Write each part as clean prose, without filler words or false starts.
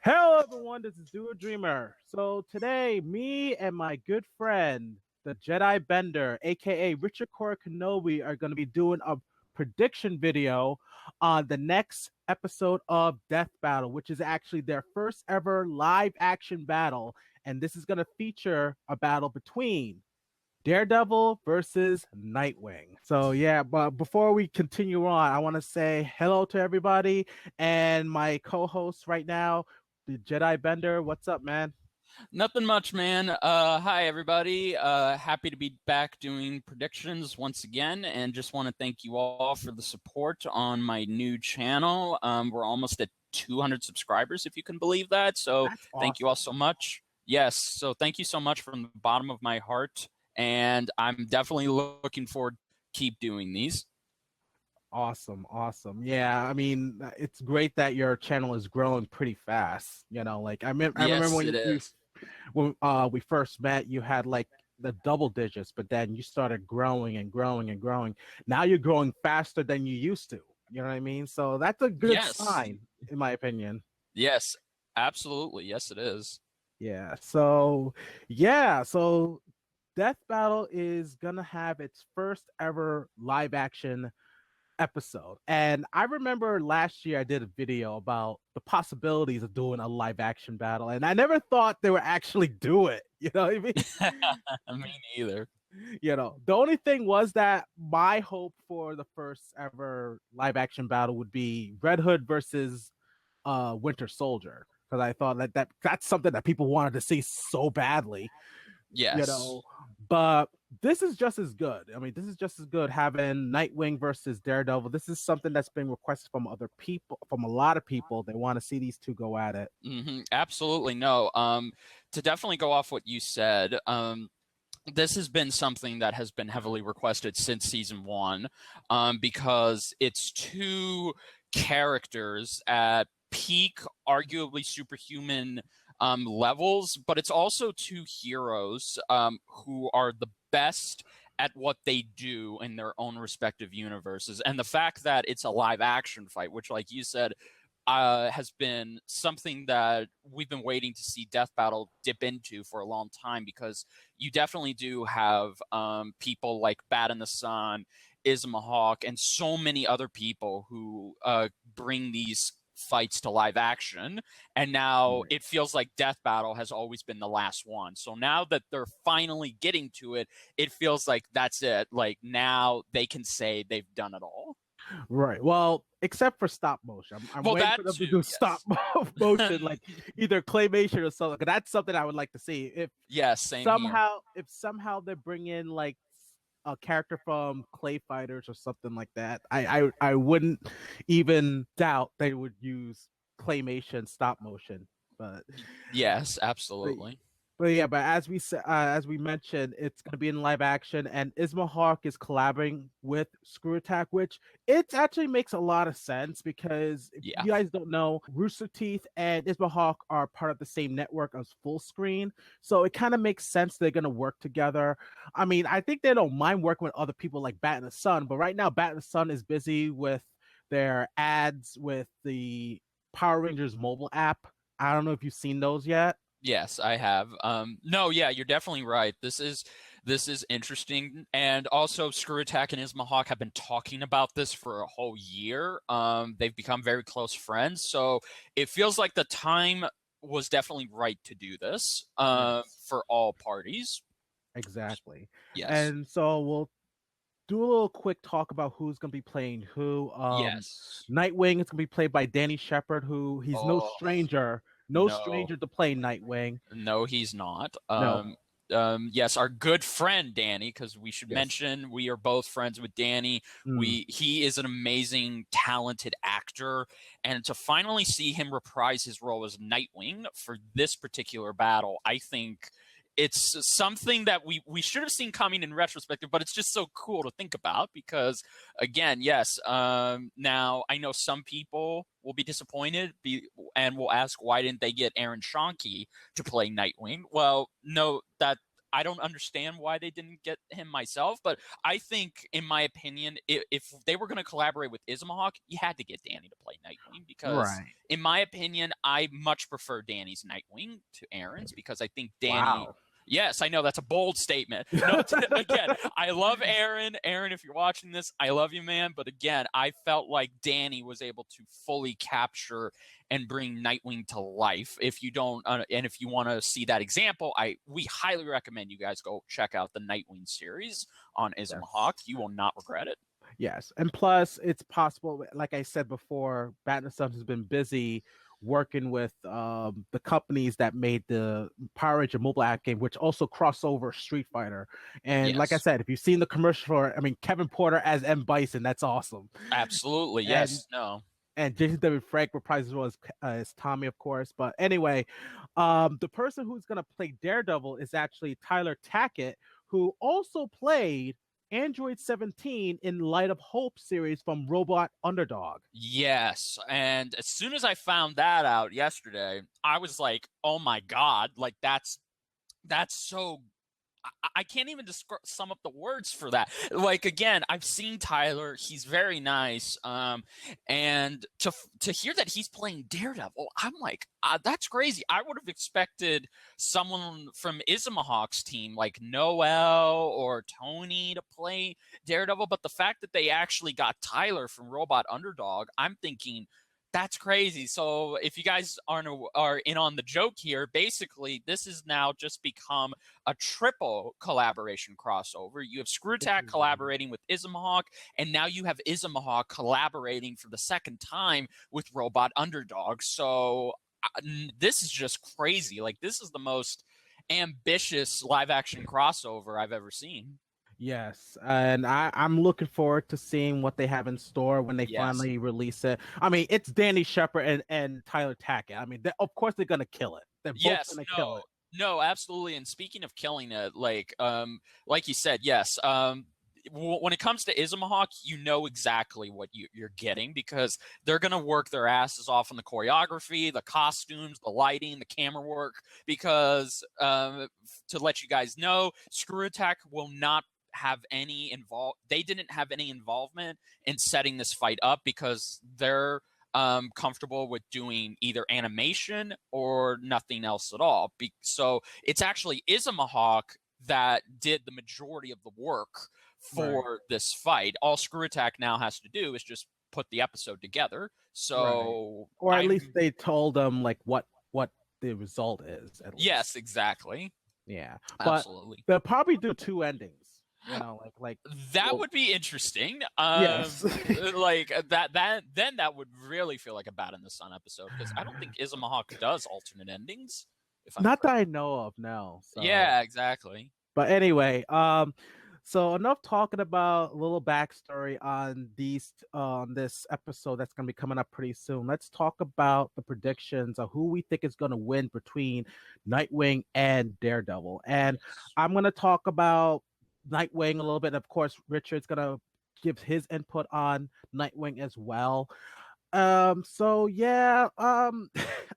Hello, everyone. This is Do a Dreamer. So today, me and my good friend, the Jedi Bender, aka Richard Korra Kenobi, are going to be doing a prediction video on the next episode of Death Battle, which is actually their first ever live action battle. And this is going to feature a battle between Daredevil versus Nightwing. So yeah, but before we continue on, I want to say hello to everybody and my co-host right now, the Jedi Bender. What's up, man? Nothing much, man. Hi, everybody. Happy to be back doing predictions once again, and just want to thank you all for the support on my new channel. We're almost at 200 subscribers, if you can believe that. So That's awesome. Thank you all so much. Yes, so thank you so much from the bottom of my heart, and I'm definitely looking forward to keep doing these. Awesome. Yeah, I mean, it's great that your channel is growing pretty fast. Like I remember Yes, when it is. we first met, you had like the double digits, but then you started growing and growing and growing. Now you're growing faster than you used to. You know what I mean? So that's a good Yes, sign, in my opinion. yes, absolutely. Yes, it is. So Death Battle is gonna have its first ever live action episode. And I remember last year I did a video about the possibilities of doing a live action battle, and I never thought they would actually do it. You know what I mean? Me neither. The only thing was that my hope for the first ever live action battle would be Red Hood versus Winter Soldier. Because I thought that's something that people wanted to see so badly. Yes. But this is just as good. I mean, this is just as good having Nightwing versus Daredevil. This is something that's been requested from other people, from a lot of people. They want to see these two go at it. Absolutely no. To definitely go off what you said, this has been something that has been heavily requested since season one, because it's two characters at peak, arguably superhuman levels, but it's also two heroes who are the best at what they do in their own respective universes. And the fact that it's a live action fight, which, like you said, has been something that we've been waiting to see Death Battle dip into for a long time, because you definitely do have people like Bat in the Sun, Isma Hawk, and so many other people who bring these fights to live action, and now it feels like Death Battle has always been the last one. So now that they're finally getting to it, it feels like that's it. Like now they can say they've done it all. Right. Well, except for stop motion. I'm Well, waiting that for them to too, do yes. stop motion, like either claymation or something. That's something I would like to see. If Yes, same here. somehow they bring in like a character from Clay Fighters or something like that, I wouldn't even doubt they would use claymation stop motion. But Yes, but, absolutely. but as we mentioned, it's going to be in live action, and Isma Hawk is collaborating with ScrewAttack, which it actually makes a lot of sense because if Yeah. you guys don't know, Rooster Teeth and Isma Hawk are part of the same network as Full Screen, so it kind of makes sense they're going to work together. I mean, I think they don't mind working with other people like Bat in the Sun, but right now Bat in the Sun is busy with their ads with the Power Rangers mobile app. I don't know if you've seen those yet. Yes, I have. No, yeah, you're definitely right. This is interesting, and also ScrewAttack and Isma Hawk have been talking about this for a whole year. They've become very close friends, so it feels like the time was definitely right to do this Yes. for all parties. Exactly. Yes, And so we'll do a little quick talk about who's going to be playing who. yes. Nightwing is going to be played by Danny Shepard, who he's Oh no no, stranger to playing Nightwing. no, he's not. No. Yes, our good friend Danny, because we should Yes. mention we are both friends with Danny. Mm. He is an amazing, talented actor, and to finally see him reprise his role as Nightwing for this particular battle, I think it's something that we should have seen coming in retrospective, but it's just so cool to think about because, again, yes, now I know some people will be disappointed and will ask why didn't they get Aaron Schoenke to play Nightwing? Well, no, that I don't understand why they didn't get him myself, but I think, in my opinion, if they were going to collaborate with Ismahawk, you had to get Danny to play Nightwing because, Right. in my opinion, I much prefer Danny's Nightwing to Aaron's because I think Danny. Wow. Yes, I know that's a bold statement. No, again, I love Aaron. Aaron, if you're watching this, I love you, man. But again, I felt like Danny was able to fully capture and bring Nightwing to life. If you don't, and if you want to see that example, we highly recommend you guys go check out the Nightwing series on Ismahawk. You will not regret it. Yes, and plus it's possible, like I said before, Batman Sons has been busy working with the companies that made the Power Ranger mobile app game, which also cross over Street Fighter. And like I Yes. said, if you've seen the commercial for, I mean, Kevin Porter as M. Bison, that's awesome. Absolutely, yes. And Jason David Frank reprised as well as Tommy, of course. But anyway, the person who's going to play Daredevil is actually Tyler Tackett, who also played Android 17 in Light of Hope series from Robot Underdog. Yes, and as soon as I found that out yesterday, I was like, "Oh my god!" Like that's so. I can't even sum up the words for that. Like, again, I've seen Tyler; he's very nice. And to hear that he's playing Daredevil, I'm like, that's crazy. I would have expected someone from Ismahawk's team, like Noel or Tony, to play Daredevil. But the fact that they actually got Tyler from Robot Underdog, I'm thinking, that's crazy. So if you guys are in on the joke here, basically this has now just become a triple collaboration crossover. You have ScrewAttack collaborating with Ismahawk, and now you have Ismahawk collaborating for the second time with Robot Underdog. So this is just crazy. Like, this is the most ambitious live-action crossover I've ever seen. Yes, and I'm looking forward to seeing what they have in store when they finally release it. I mean, it's Danny Shepard and Tyler Tackett. I mean, of course they're gonna kill it. They're both gonna kill it. No, absolutely. And speaking of killing it, like you said, yes. When it comes to Ismahawk, you know exactly what you're getting because they're going to work their asses off on the choreography, the costumes, the lighting, the camera work. Because to let you guys know, ScrewAttack will not have any they didn't have any involvement in setting this fight up because they're comfortable with doing either animation or nothing else at all. So it's actually Ismahawk that did the majority of the work for this fight. All ScrewAttack now has to do is just put the episode together. So, or at least they told them like what the result is. Yes, exactly. Yeah, absolutely. But they'll probably do two endings. You know, like that would be interesting. Yes, like that would really feel like a Bat in the Sun episode because I don't think Ismahawk does alternate endings. Not that I know of, no. So. Yeah, exactly. But anyway, so enough talking about a little backstory on this episode that's going to be coming up pretty soon. Let's talk about the predictions of who we think is going to win between Nightwing and Daredevil. And I'm going to talk about Nightwing a little bit. Of course, Richard's going to give his input on Nightwing as well. So yeah, I'm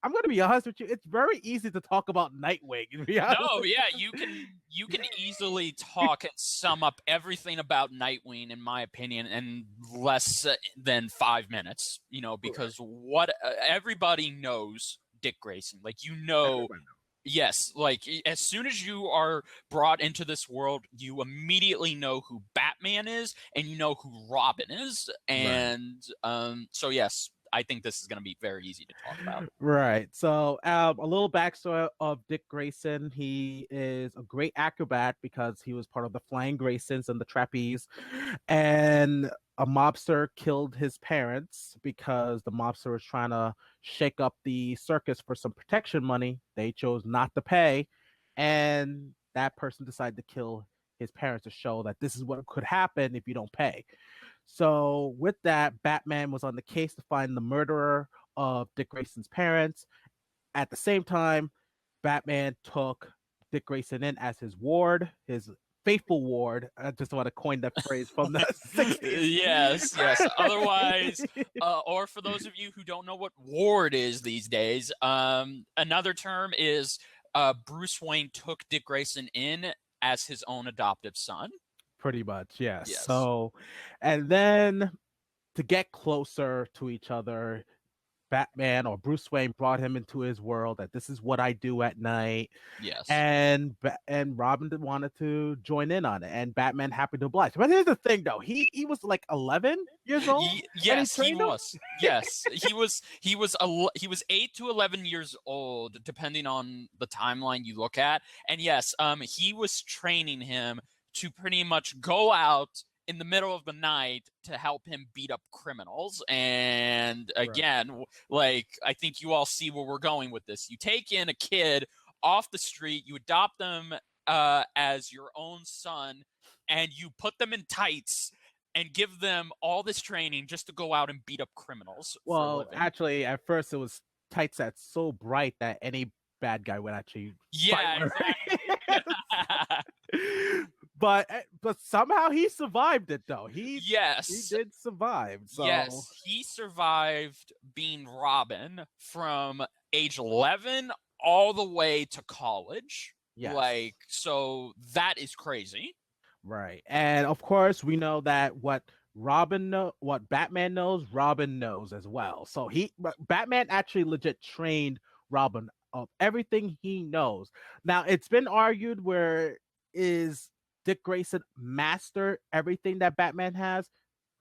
gonna be honest with you. It's very easy to talk about Nightwing. No, yeah, you can easily talk and sum up everything about Nightwing, in my opinion, in less than 5 minutes. You know, because everybody knows Dick Grayson. Like, yes, like as soon as you are brought into this world, you immediately know who Batman is and you know who Robin is. And so, yes, I think this is going to be very easy to talk about. Right. So a little backstory of Dick Grayson. He is a great acrobat because he was part of the Flying Graysons and the Trapeze. And a mobster killed his parents because the mobster was trying to shake up the circus for some protection money. They chose not to pay, and that person decided to kill his parents to show that this is what could happen if you don't pay. So with that, Batman was on the case to find the murderer of Dick Grayson's parents. At the same time, Batman took Dick Grayson in as his ward, his faithful ward. I just want to coin that phrase from the 60s. Yes. Otherwise, or for those of you who don't know what ward is these days, another term is Bruce Wayne took Dick Grayson in as his own adoptive son. Pretty much, yes. Yes. So, and then to get closer to each other, Batman or Bruce Wayne brought him into his world that this is what I do at night. Yes. And Robin wanted to join in on it, and Batman happened to oblige. But here's the thing, though: he was like 11 years old. Yes, he was. Yes, he was. He was 8 to 11 years old, depending on the timeline you look at. And yes, he was training him to pretty much go out in the middle of the night to help him beat up criminals. And again, like, I think you all see where we're going with this. You take in a kid off the street, you adopt them as your own son, and you put them in tights and give them all this training just to go out and beat up criminals. Well, actually, at first it was tights that's so bright that any bad guy would actually fight her. Exactly. But somehow he survived it, though. He did survive. So. Yes, he survived being Robin from age 11 all the way to college. Yes. Like, so that is crazy. Right. And of course, we know that what Batman knows, Robin knows as well. So Batman actually legit trained Robin of everything he knows. Now, it's been argued where is Dick Grayson master everything that Batman has?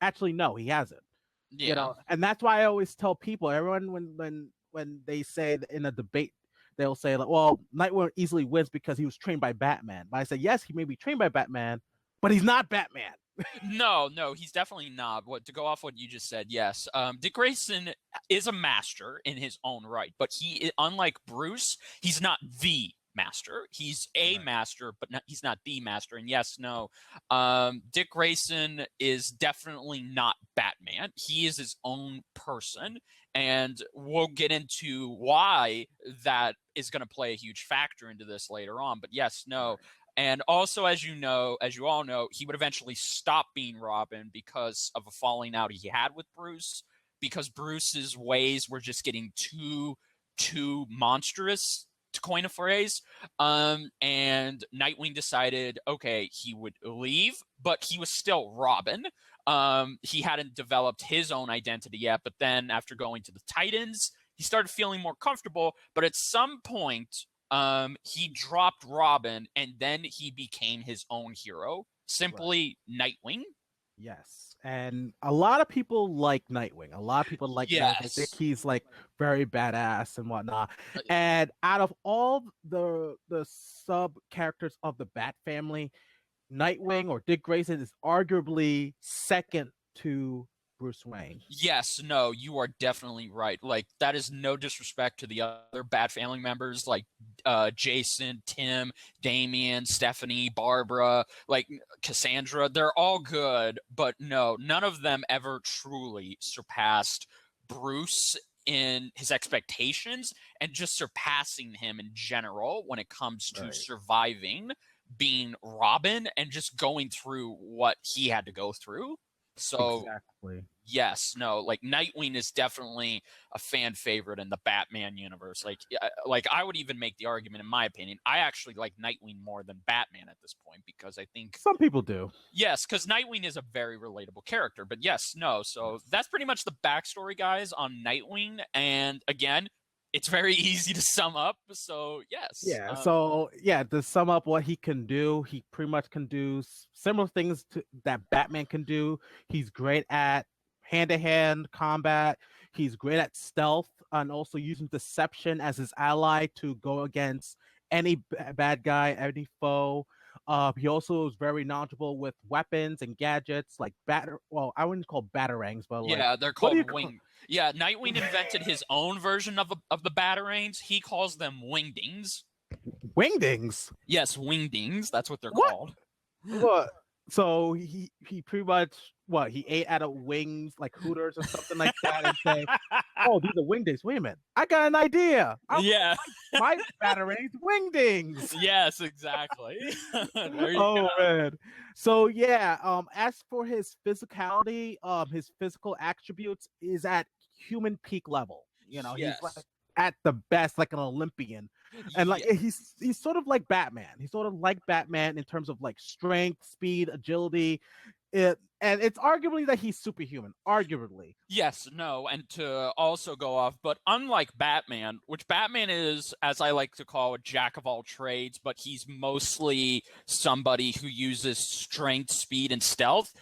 Actually, no, he hasn't. Yeah. You know, and that's why I always tell people, everyone when they say in a debate, they'll say like, well, Nightwing easily wins because he was trained by Batman. But I say, yes, he may be trained by Batman, but he's not Batman. No, he's definitely not. To go off what you just said, yes. Dick Grayson is a master in his own right, but unlike Bruce, he's not the master. He's a master, but he's not the master. And yes, Dick Grayson is definitely not Batman. He is his own person, and we'll get into why that is going to play a huge factor into this later on. But yes, and also, as you all know, he would eventually stop being Robin because of a falling out he had with Bruce, because Bruce's ways were just getting too monstrous, to coin a phrase. And Nightwing decided, okay, he would leave, but he was still Robin. He hadn't developed his own identity yet, but then after going to the Titans, he started feeling more comfortable. But at some point, he dropped Robin, and then he became his own hero, simply Nightwing. Yes. And a lot of people like Nightwing. A lot of people like Nightwing. I think he's like very badass and whatnot. And out of all the sub characters of the Bat family, Nightwing or Dick Grayson is arguably second to Bruce Wayne. Yes, you are definitely right. Like, that is no disrespect to the other Bat family members, like Jason, Tim, Damian, Stephanie, Barbara, like Cassandra. They're all good, but none of them ever truly surpassed Bruce in his expectations, and just surpassing him in general when it comes to surviving being Robin and just going through what he had to go through. So yes, like Nightwing is definitely a fan favorite in the Batman universe. Like I would even make the argument, in my opinion, I actually like Nightwing more than Batman at this point, because I think some people do. Yes, because Nightwing is a very relatable character. But yes, so that's pretty much the backstory, guys, on Nightwing. And again, it's very easy to sum up. So yes. Yeah. To sum up what he can do, he pretty much can do similar things that Batman can do. He's great at hand-to-hand combat. He's great at stealth and also using deception as his ally to go against any bad guy, any foe. He also is very knowledgeable with weapons and gadgets like I wouldn't call batarangs, but they're called wing. Yeah, Nightwing invented his own version of the batarangs. He calls them wingdings. Wingdings? Yes, wingdings. That's what they're called. What? So he pretty much he ate out of wings like Hooters or something like that, and say, "Oh, these are wingdings." Wait a minute, I got an idea. My batarangs, wingdings. Yes, exactly. Man. So as for his physicality, his physical attributes is at human peak level. He's like at the best, like an Olympian. And like Yeah. he's sort of like Batman. He's sort of like Batman in terms of like strength, speed, agility. And it's arguably that he's superhuman. Arguably. Yes, no, and to also go off, but unlike Batman, which Batman is, as I like to call, a jack of all trades, but he's mostly somebody who uses strength, speed, and stealth.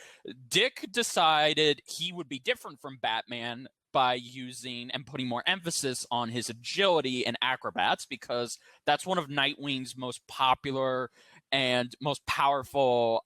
Dick decided he would be different from Batman by using and putting more emphasis on his agility and acrobats, because that's one of Nightwing's most popular and most powerful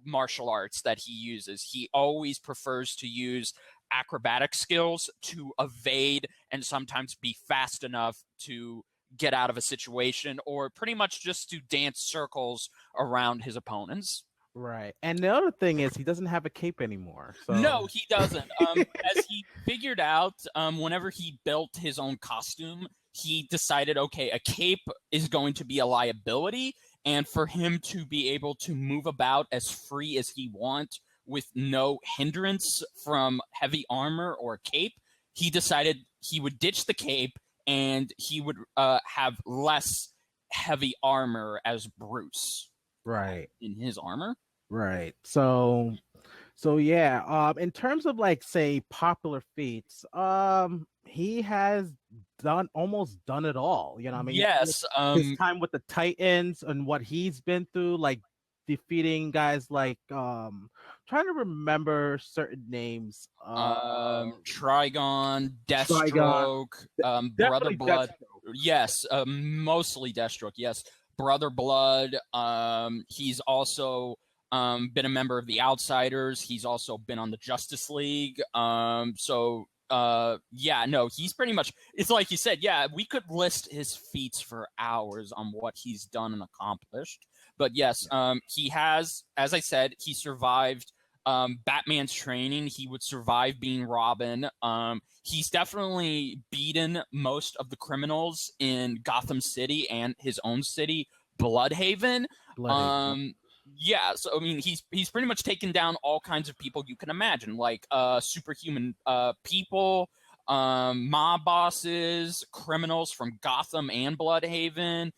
martial arts that he uses. He always prefers to use acrobatic skills to evade and sometimes be fast enough to get out of a situation, or pretty much just to dance circles around his opponents. Right. And the other thing is he doesn't have a cape anymore. So No, he doesn't. As he figured out, whenever he built his own costume, he decided, okay, a cape is going to be a liability, and for him to be able to move about as free as he wants with no hindrance from heavy armor or cape, he decided he would ditch the cape and he would have less heavy armor as Bruce. Right. In his armor. Right. So yeah, in terms of like say popular feats, he has almost done it all. You know what I mean? Yes. His time with the Titans and what he's been through, like defeating guys like trying to remember certain names. Trigon, Deathstroke, Brother Blood. Deathstroke. Yes, mostly Deathstroke. Yes, Brother Blood. He's also been a member of the Outsiders. He's also been on the Justice League. Yeah, no, he's pretty much, it's like you said, yeah, we could list his feats for hours on what he's done and accomplished. But yes, he has, as I said, he survived Batman's training. He would survive being Robin. He's definitely beaten most of the criminals in Gotham City and his own city, Bloodhaven. Yeah, so I mean, he's pretty much taken down all kinds of people you can imagine, like superhuman people, mob bosses, criminals from Gotham and Bloodhaven,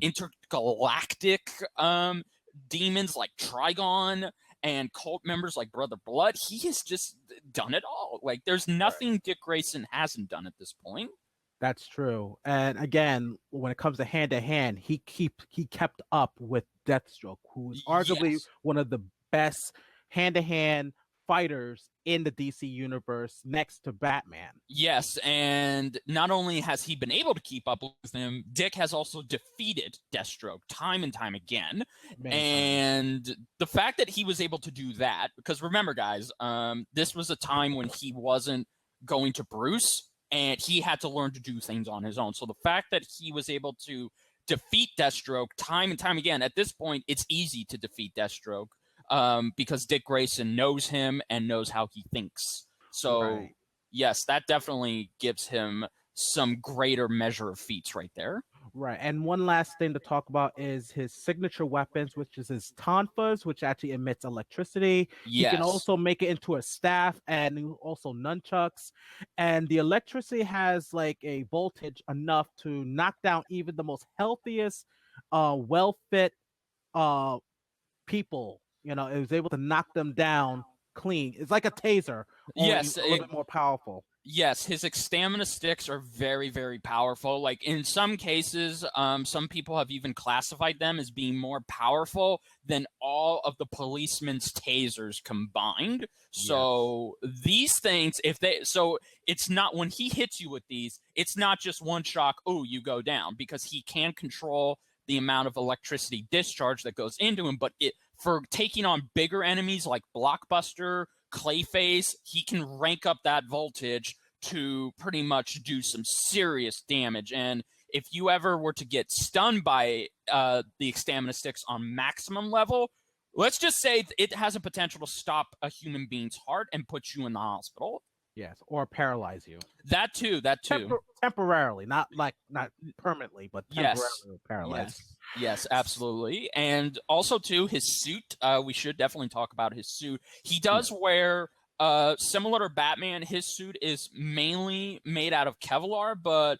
intergalactic demons like Trigon, and cult members like Brother Blood. He has just done it all. Like, there's nothing Dick Grayson hasn't done at this point. That's true. And again, when it comes to hand, he kept up with Deathstroke, who is arguably one of the best hand-to-hand fighters in the DC universe next to Batman. Yes, and not only has he been able to keep up with him, Dick has also defeated Deathstroke time and time again. And the fact that he was able to do that, because remember, guys, this was a time when he wasn't going to Bruce, and he had to learn to do things on his own. So the fact that he was able to defeat Deathstroke time and time again, at this point, it's easy to defeat Deathstroke because Dick Grayson knows him and knows how he thinks. So, yes, that definitely gives him some greater measure of feats right there. Right. And one last thing to talk about is his signature weapons, which is his tonfas, which actually emits electricity. Yes. He can also make it into a staff and also nunchucks. And the electricity has like a voltage enough to knock down even the most healthiest, well-fit people. You know, it was able to knock them down clean. It's like a taser. Yes. A little bit more powerful. Yes, his stamina sticks are very, very powerful. Like, in some cases, some people have even classified them as being more powerful than all of the policemen's tasers combined. So these things, so it's not, when he hits you with these, it's not just one shock, oh, you go down, because he can control the amount of electricity discharge that goes into him. But for taking on bigger enemies like Blockbuster, Clayface, he can rank up that voltage to pretty much do some serious damage. And if you ever were to get stunned by the stamina sticks on maximum level, let's just say it has a potential to stop a human being's heart and put you in the hospital. Yes, or paralyze you. That too. Temporarily, not permanently, but temporarily paralyzed. Yes, absolutely. And also, too, his suit. We should definitely talk about his suit. He does wear, similar to Batman, his suit is mainly made out of Kevlar, but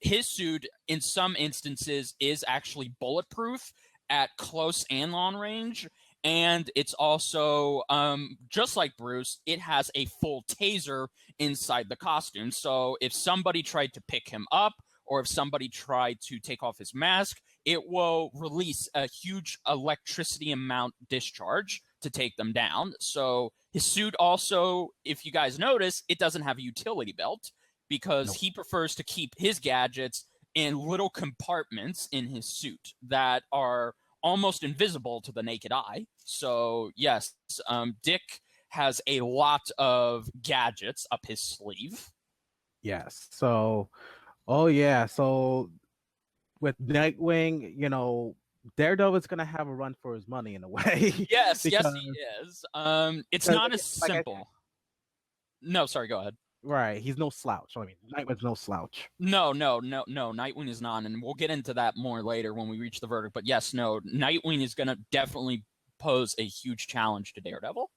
His suit, in some instances, is actually bulletproof at close and long range. And it's also, just like Bruce, it has a full taser inside the costume. So if somebody tried to pick him up, or if somebody tried to take off his mask, it will release a huge electricity amount discharge to take them down. So his suit also, if you guys notice, it doesn't have a utility belt because he prefers to keep his gadgets in little compartments in his suit that are almost invisible to the naked eye. So yes, Dick has a lot of gadgets up his sleeve. Yes. So, oh yeah. So with Nightwing, you know, Daredevil is gonna have a run for his money in a way. Yes, yes, because, he is. It's not as simple. No, sorry, go ahead. Right, he's no slouch. I mean, Nightwing's no slouch. No. Nightwing is not, and we'll get into that more later when we reach the verdict. But yes, no, Nightwing is going to definitely pose a huge challenge to Daredevil.